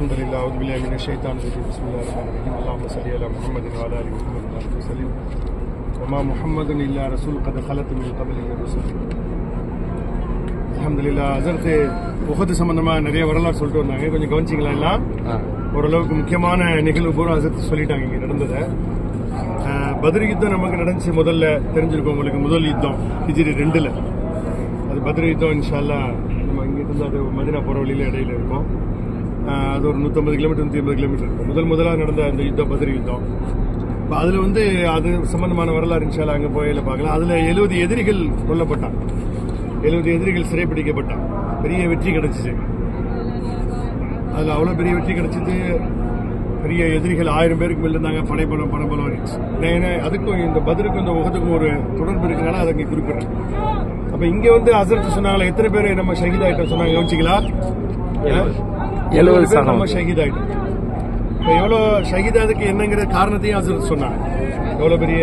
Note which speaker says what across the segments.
Speaker 1: الحمد لله أعوذ بالله من الشيطان الرجيم بسم الله الرحمن الرحيم اللهم صل على محمد وعلى آل محمد وسلم وما محمد إلا رسول قد خلت من قبله الرسل الحمد لله ஹஸரத் உஹத் சம்பந்தமா நிறைய வரலாறு சொல்லிட்டு வந்தாங்க. கொஞ்சம் கவனிச்சிங்களா? எல்லாம் ஓரளவுக்கு முக்கியமான நிகழ்வு பூரா ஹஸரத் சொல்லிட்டாங்க. இங்கே நடந்ததை பத்ர் யுத்தம் நமக்கு நடந்துச்சு. முதல்ல தெரிஞ்சிருக்கும் உங்களுக்கு. முதல் யுத்தம் ஹிஜ்ரி 2ல் அது பத்ர் யுத்தம். இன்ஷா அல்லாஹ் நம்ம இங்கிருந்து அது மதீனா போகிற வழியில் இடையில இருக்கும். அது ஒரு 150 கிலோமீட்டர் 180 கிலோமீட்டர் இருக்கும். முதலாக நடந்த அந்த யுத்தம் பத்ர் யுத்தம். இப்போ அதில் அது சம்பந்தமான வரலாறு இன்ஷா அல்லாஹ் அங்கே போயில பார்க்கலாம். அதில் 70 எதிரிகள் கொல்லப்பட்டான், 70 எதிரிகள் சிறைப்பிடிக்கப்பட்டான். பெரிய வெற்றி கிடைச்சிச்சு. அதில் அவ்வளோ பெரிய வெற்றி கிடைச்சிது. பெரிய எதிரிகள் 1000 பேருக்கு மேல இருந்தாங்க. பணபலம் இருந்துச்சு. ஏன்னா அதுக்கும் இந்த பத்ருக்கும் இந்த உஹதுக்கும் ஒரு தொடர்பு இருக்குனால அதை இங்கே குறிப்பிடுறேன். அப்போ இங்கே ஹஸரத் சொன்னாங்களா எத்தனை பேர் நம்ம ஷஹீத் ஆகிட்டோம் சொன்னாங்க. கவனிச்சிங்களா? 70 பேர் நம்ம ஷஹீத் ஆகிட்டோம். இப்போ எவ்வளோ ஷஹீதாதுக்கு என்னங்கிற காரணத்தையும் ஹஸரத் சொன்னாங்க. எவ்வளோ பெரிய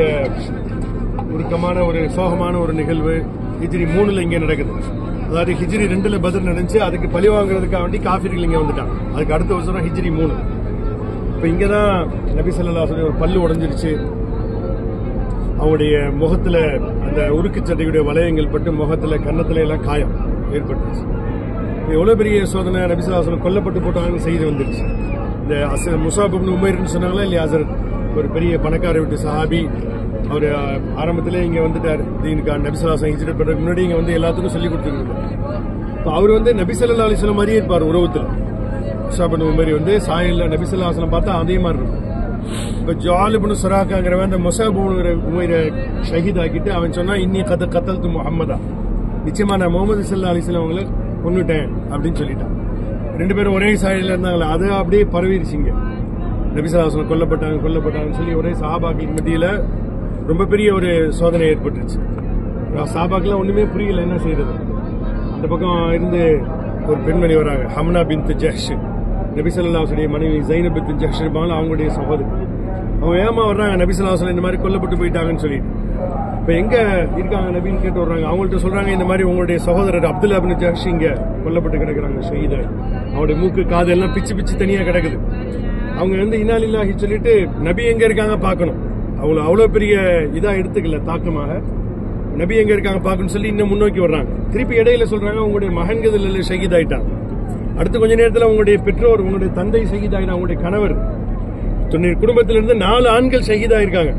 Speaker 1: உருக்கமான ஒரு சோகமான ஒரு நிகழ்வு ஹிஜ்ரி 3ல் இங்கே நடக்குது. அதாவது ஹிஜ்ரி 2ல் பத்ர் நடந்துச்சு. அதுக்கு பழி வாங்குறதுக்காக வேண்டி காஃபிர்கள் இங்கே வந்துட்டாங்க. அதுக்கு அடுத்த வருஷம் ஹிஜ்ரி 3. இப்போ இங்கே தான் நபி ஸல்லல்லாஹு அலைஹி வஸல்லம் ஒரு பல்லு உடஞ்சிருச்சு. அவங்களுடைய முகத்தில் அந்த உருக்கு சட்டையுடைய வளையங்கள் பட்டு முகத்தில் கன்னத்தில் எல்லாம் காயம் ஏற்பட்டுருச்சு. எவ்வளோ பெரிய சோதனை. நபி ஸல்லல்லாஹு அலைஹி வஸல்லம் கொல்லப்பட்டு போட்டாங்கன்னு செய்தி வந்துருச்சு. இந்த முஸாப் இப்னு உமைர்னு சொன்னாங்களா இல்லையா? ஹஸரத் ஒரு பெரிய பணக்கார வீட்டு சஹாபி. அவர் ஆரம்பத்திலே இங்கே வந்துட்டார் தீனுக்காக. நபி ஸல்லல்லாஹு அலைஹி வஸல்லம் ஹிஜ்ரத் பண்றதுக்கு முன்னாடி இங்கே எல்லாத்துக்கும் சொல்லிக் கொடுத்துருக்காரு. இப்போ அவர் நபி ஸல்லல்லாஹு அலைஹி வஸல்லம் மாதிரியே இருப்பார் உருவத்தில். முஸாப் இப்னு உமைர் சாயல்ல நபி ஸல்லல்லாஹு அலைஹி வஸல்லம் பார்த்தா அதே மாதிரி இருக்கும். இப்போ ஜால் இப்னு சுராக்காங்கிறவன் அந்த முஸாப் இப்னு உமைரை ஷஹீத் ஆக்கிட்டு அவன் சொன்னா இன்னி கத்தல்து முஹம்மதா, நிச்சயமா நான் முகமது ஸல்லல்லாஹு அலைஹி வஸல்லம் அவங்களை கொன்னுட்டேன் அப்படின்னு சொல்லிட்டான். 2 பேரும் ஒரே சாயல்ல இருந்தாங்களா, அது அப்படியே பரவிடுச்சிங்க. நபி ஸல்லல்லாஹு அலைஹி வஸல்லம் கொல்லப்பட்டாங்கன்னு சொல்லி ஒரே சஹாபாக்களுக்கு மத்தியில ரொம்ப பெரிய ஒரு சோதனை ஏற்பட்டுருச்சு. சஹாபாக்கெல்லாம் ஒண்ணுமே புரியல என்ன செய்யறது. அந்த பக்கம் இருந்து ஒரு பெண்மணி வராங்க, ஹம்னா பின்த் ஜஹ்ஷ். நபி ஸல்லல்லாஹு அலைஹி வஸல்லம் மனைவி ஸைனப் பின்த் ஜஹ்ஷ் இருப்பாங்க, அவங்களுடைய சகோதரி. அவங்க ஏமா வர்றாங்க, நபி ஸல்லல்லாஹு அலைஹி வஸல்லம் இந்த மாதிரி கொல்லப்பட்டு போயிட்டாங்கன்னு சொல்லிட்டு. இப்ப எங்க இருக்காங்க நபின்னு கேட்டு வர்றாங்க. அவங்கள்ட்ட சொல்றாங்க இந்த மாதிரி உங்களுடைய சகோதரர் அப்துல்லா பின் ஜஹ்ஷ் இங்க கொல்லப்பட்டு கிடக்குறாங்க ஷஹீதா. அவங்களுடைய மூக்கு காது எல்லாம் பிச்சு தனியா கிடக்குது. அவங்க இன்னா லில்லாஹி சொல்லிட்டு நபி எங்க இருக்காங்க பாக்கணும். அவங்கள அவ்வளவு பெரிய இதா எடுத்துக்கல தாக்கமாக. நபி எங்க இருக்காங்க பாக்கணும்னு சொல்லி இன்னும் முன்னோக்கி வர்றாங்க. திருப்பி இடையில சொல்றாங்க உங்களுடைய மகன்கள் ஷஹீத் ஆயிட்டாங்க. அடுத்து கொஞ்ச நேரத்தில் உங்களுடைய பெற்றோர், உங்களுடைய தந்தை ஷஹீத் ஆயிட்டாங்க. அவங்களுடைய கணவர், குடும்பத்திலிருந்து 4 ஆண்கள் ஷஹீத் ஆயிருக்காங்க.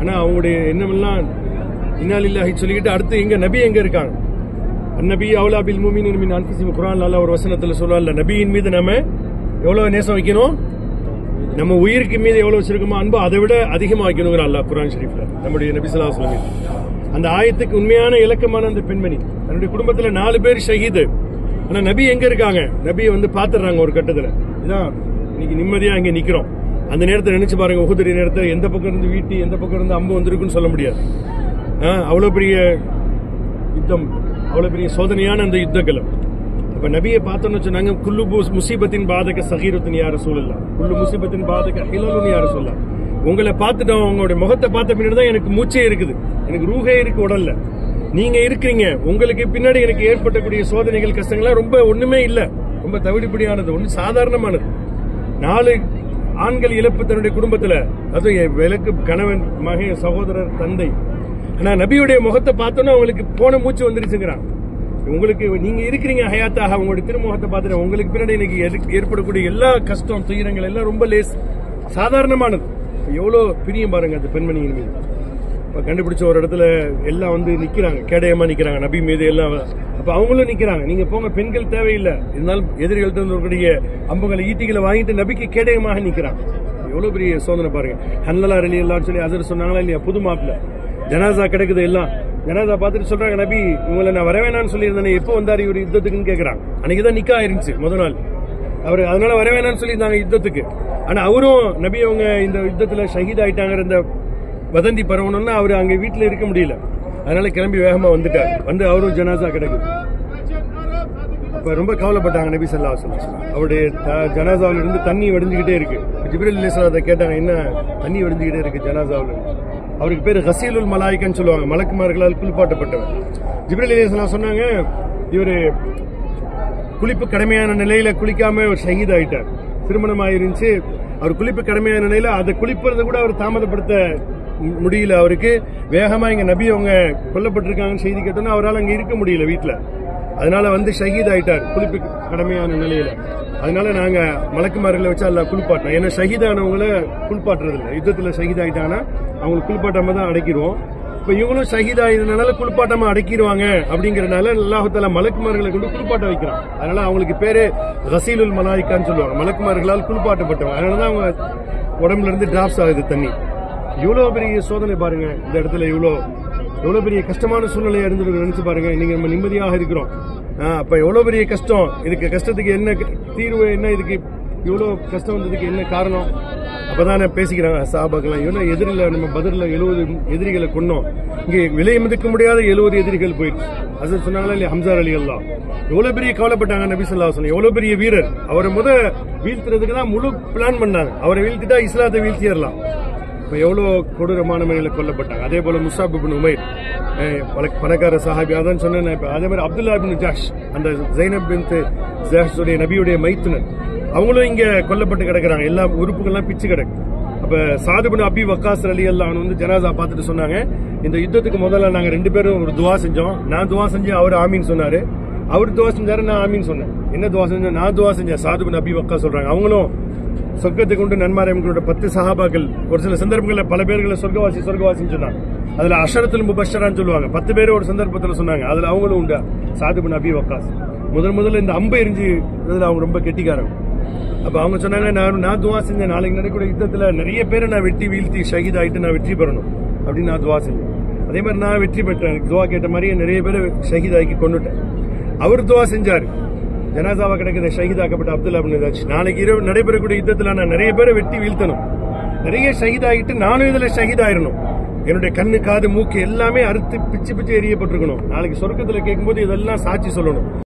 Speaker 1: ஆனா அவங்களுடைய எண்ணமெல்லாம் இன்னா லில்லாஹி சொல்லிக்கிட்டு அடுத்து எங்க நபி எங்க இருக்காங்க. அந்நபி அவுலா பில் முஃமினீன மின் அன்ஃபுஸிஹிம். குர்ஆன்ல அல்லாஹ் ஒரு வசனத்துல சொல்றான்ல, நபியின் மீது நம்ம எவ்வளவு நேசம் வைக்கணும், நம்ம உயிருக்கு மீது எவ்வளவு வச்சிருக்கோமோ அன்பு அதை விட அதிகமா வைக்கணுங்கிற அல்லாஹ் குர்ஆன் ஷரீஃப்ல நம்முடைய நபி ஸல்லல்லாஹு அலைஹி வஸல்லம். அந்த ஆயத்துக்கு உண்மையான இலக்கமான அந்த பெண்மணி, தன்னுடைய குடும்பத்துல 4 பேர் ஷஹீது. ஆனா நபி எங்க இருக்காங்க, நபியை பாத்துறாங்க ஒரு கட்டத்துல. இதான் இன்னைக்கு நிம்மதியா அங்க நிக்கிறோம். அந்த நேரத்தை நினைச்சு பாருங்க. உஹுத் நேரத்தை எந்த பக்கம் இருந்து வீட்டி எந்த பக்கம் இருந்து அம்பு வந்திருக்குன்னு சொல்ல முடியாது. அவ்வளவு பெரிய யுத்தம், அவ்வளவு பெரிய சோதனையான அந்த யுத்தகலம். அப்ப நபியை பார்த்தோன்னு சொன்னாங்க, குல்லு முசீபத்தின் பாதக சகீரத்தின் யா ரசூலல்லாஹ், குல்லு முசீபத்தின் பாதக ஹிலலுன் யா ரசூலல்லாஹ். உங்களை பார்த்துட்டோம், உங்களுடைய முகத்தை பார்த்த பின்னாடி தான் எனக்கு மூச்சே இருக்குது, எனக்கு ரூஹே இருக்கு உடல்ல. நீங்க இருக்கிறீங்க, உங்களுக்கு பின்னாடி எனக்கு ஏற்பட்டக்கூடிய சோதனைகள் கஷ்டங்கள்லாம் ரொம்ப ஒண்ணுமே இல்ல, ரொம்ப தவிடுபடியானது, ஒண்ணு சாதாரணமானது. 4 ஆண்கள் இழப்பு தன்னுடைய குடும்பத்துல, அது விளக்கு கணவன், மகன், சகோதரர், தந்தை. ஆனா நபியுடைய முகத்தை பார்த்தோன்னா அவங்களுக்கு போன மூச்சு வந்துருச்சுங்கிறான். உங்களுக்கு நீங்க இருக்கிறீங்க ஹயாத்தாக, உங்களுடைய திருமுகத்தை பார்த்துட்டு உங்களுக்கு பின்னாடி இன்னைக்கு ஏற்படக்கூடிய எல்லா கஷ்டம் துயரங்கள் எல்லாம் ரொம்ப லேஸ், சாதாரணமானது. எவ்வளவு பிரியம் பாருங்க அந்த பெண்மணியின் மீது. கண்டுபிடிச்ச ஒரு இடத்துல எல்லாம் நிக்கிறாங்க, கேடயமா நிக்கிறாங்க நபி மீது எல்லாம். அப்ப அவங்களும் நிக்கிறாங்க. நீங்க போங்க, பெண்கள் தேவையில்லை, இருந்தாலும் எதிரிகள்ட்ட இருக்கக்கூடிய அம்புகளை ஈட்டிகளை வாங்கிட்டு நபிக்கு கேடயமாக நிக்கிறாங்க. எவ்வளவு பெரிய சோதனை பாருங்க. ஹன்லலா ரலியல்லாஹு சொல்லி ஹஸரத் சொன்னாங்களா இல்லையா? புது மாப்பிள்ள ஜனாசா கிடக்குது. எல்லாம் ஜனாசா பார்த்துட்டு சொல்றாங்க, நபி உங்களை நான் வரவேணான்னு சொல்லியிருந்தேன், எப்போ வந்தாரு இவர் யுத்தத்துக்குன்னு கேட்கறாங்க. அன்னைக்குதான் நிக்கா ஆயிருந்துச்சு முதல் நாள். அவரு அதனால வரவேணான்னு சொல்லியிருந்தாங்க யுத்தத்துக்கு. ஆனா அவரும் நபி அவங்க இந்த யுத்தத்துல ஷஹீத் ஆயிட்டாங்கிற இந்த வதந்தி பரவணும்னா அவரு அங்க வீட்டுல இருக்க முடியல. அதனால கிளம்பி வேகமா வந்துட்டார். அவரும் ஜனாசா கிடக்குது. அப்ப ரொம்ப கவலைப்பட்டாங்க நபி ஸல்லல்லாஹு அலைஹி வஸல்லம். அவருடைய ஜனாசாவில இருந்து தண்ணி வடிஞ்சுக்கிட்டே இருக்கு. ஜிப்ரீல் அலைஹிஸ்ஸலாம் அதை கேட்டாங்க, என்ன தண்ணி வடிஞ்சுக்கிட்டே இருக்கு ஜனாசாவில? அவருக்கு பேரு கசீலுல் மலாயிகான்னு சொல்லுவாங்க, மலக்குமார்களால் குளிப்பாட்டப்பட்டவர். ஜிப்ரீல் அலைஹிஸ்ஸலாம் சொன்னாங்க, இவரு குளிப்பு கடமையான நிலையில குளிக்காம ஒரு ஷஹீத் ஆயிட்டார். திருமணமாயிருந்துச்சு. அவர் குளிப்பு கடமையான நிலையில அதை குளிப்பதை கூட அவர் தாமதப்படுத்த முடியல. அவருக்கு வேகமா இங்க நபி அவங்க கொல்லப்பட்டிருக்காங்கன்னு செய்தி கேட்டோன்னா அவரால் அங்க இருக்க முடியல வீட்டுல. அதனால வந்து ஷஹீத் ஆயிட்டார் குளிப்பு கடமையான நிலையில. அதனால நாங்க மலக்குமார்களை வச்சு அல்ல குளிப்பாட்டோம். ஏன்னா ஷஹீதானவங்களை குளிப்பாட்டுறது இல்லை. யுத்தத்துல ஷஹீத் ஆயிட்டாங்கன்னா அவங்களுக்கு குளிப்பாட்டாம தான் அடக்கிடுவோம். இப்ப இவங்களும் ஷஹீத் ஆயிருந்தனால குளிப்பாட்டாம அடக்கிடுவாங்க அப்படிங்கறதுனால அல்லாஹ் தஆலா மலக்குமார்களை கொண்டு குளிப்பாட்ட வைக்கிறான். அதனால அவங்களுக்கு பேரு கஸீலுல் மலாயிகான்னு சொல்லுவாங்க, மலக்குமார்களால் குளிப்பாட்டப்பட்டவங்க. அதனாலதான் அவங்க உடம்புல இருந்து டிராப்ஸ் ஆகுது தண்ணி. இவ்வளவு பெரிய சோதனை பாருங்க. இந்த இடத்துல எவ்வளவு பெரிய கஷ்டமான சூழ்நிலையா இருந்து நினைச்சு பாருங்க. நீங்க நம்ம நிம்மதியாக இருக்கிறோம். அப்ப எவ்வளவு பெரிய கஷ்டம். இதுக்கு கஷ்டத்துக்கு என்ன தீர்வு, என்ன இதுக்கு இவ்வளவு கஷ்டம் வந்ததுக்கு என்ன காரணம்? அப்பதானே பேசிக்கிறாங்க சஹாபாக்கெல்லாம். இவ்வளவு எதிரில நம்ம பத்ர்ல 70 எதிரிகளை கொன்னோம். இங்க விலை மதிக்க முடியாத 70 எதிரிகள் போயிடுச்சு. அது சொன்னாங்களா இல்லையா ஹம்சா ரலியல்லாஹு. எவ்வளவு பெரிய கவலைப்பட்டாங்க நபி ஸல்லல்லாஹு அலைஹி வஸல்லம். எவ்வளவு பெரிய வீரர். அவரை வீழ்த்துறதுக்கு தான் முழு பிளான் பண்ணாங்க. அவரை வீழ்த்திட்டா இஸ்லாத்தை வீழ்த்திடலாம். இப்ப எவ்வளவு கொடூரமான முறையில கொல்லப்பட்டாங்க. அதே போல முஸாப் இப்னு உமைர் பணக்கார சஹாபி, அதான் சொன்னேன். அதே மாதிரி அப்துல்லா இப்னு ஜஹ்ஷ், அந்த ஸைனப் பின்த் ஜஹ்ஷ் நபியுடைய மைத்துனர், அவங்களும் இங்க கொல்லப்பட்டு கிடக்குறாங்க. எல்லா உறுப்புகள்லாம் பிச்சு கிடக்கு. அப்ப சாத் இப்னு அபி வக்காஸ் ரலியல்லாஹு அன்ஹு வந்து ஜனாசா பார்த்துட்டு சொன்னாங்க, இந்த யுத்தத்துக்கு முதல்ல நாங்க 2 பேரும் ஒரு துவா செஞ்சோம். நான் துவா செஞ்சேன், அவர் ஆமீன் சொன்னாரு. அவர் துவா செஞ்சாரு, நான் ஆமீன் சொன்னேன். என்ன துவா செஞ்சேன்? நான் துவா செஞ்சேன். சாத் இப்னு அபி வக்காஸ் சொல்றாங்க, அவங்களும் சொர்க்கத்துக்கு கொண்டு நன்மாராயங்களோட 10 சஹாபாக்கள் ஒரு சில சந்தர்ப்பங்களில் பல பேர்களை சொர்க்கவாசின்னு சொன்னாங்க. அதுல அஷரத்துல் முபஷ்ஷரான்னு சொல்லுவாங்க. 10 பேர் ஒரு சந்தர்ப்பத்தில் சொன்னாங்க. அதுல அவங்களும் உண்டா சாத் இப்னு அபி வக்காஸ். முதல்ல இந்த அம்பை எரிஞ்சு அவங்க ரொம்ப கெட்டிக்காரங்க. அப்ப அவங்க சொன்னாங்க, நான் துவா செஞ்சேன், நாளைக்கு நடக்கூடிய யுத்தத்துல நிறைய பேரை நான் வெட்டி வீழ்த்தி ஷஹீத் ஆயிட்டு நான் வெற்றி பெறணும் அப்படின்னு நான் துவா செஞ்சேன். அதே மாதிரி நான் வெற்றி பெற்றேன். துவா கேட்ட மாதிரியே நிறைய பேரை ஷஹீத் ஆக்கி கொண்டுட்டேன். அவர் துவா செஞ்சாரு, ஜனாசாவா கிடைக்கிற ஷஹீதாக்கப்பட்ட அப்துல்லா இப்னு ஜஹ்ஷ், நாளைக்கு இரவு நடைபெறக்கூடிய யுத்தத்துல நான் நிறைய பேரை வெட்டி வீழ்த்தணும், நிறைய ஷஹீத் ஆகிட்டு நானும் இதுல ஷஹீத் ஆயிரணும், என்னுடைய கண்ணு காது மூக்கு எல்லாமே அறுத்து பிச்சு எரியப்பட்டிருக்கணும். நாளைக்கு சொர்க்கத்துல கேட்கும்போது இதெல்லாம் சாட்சி சொல்லணும்.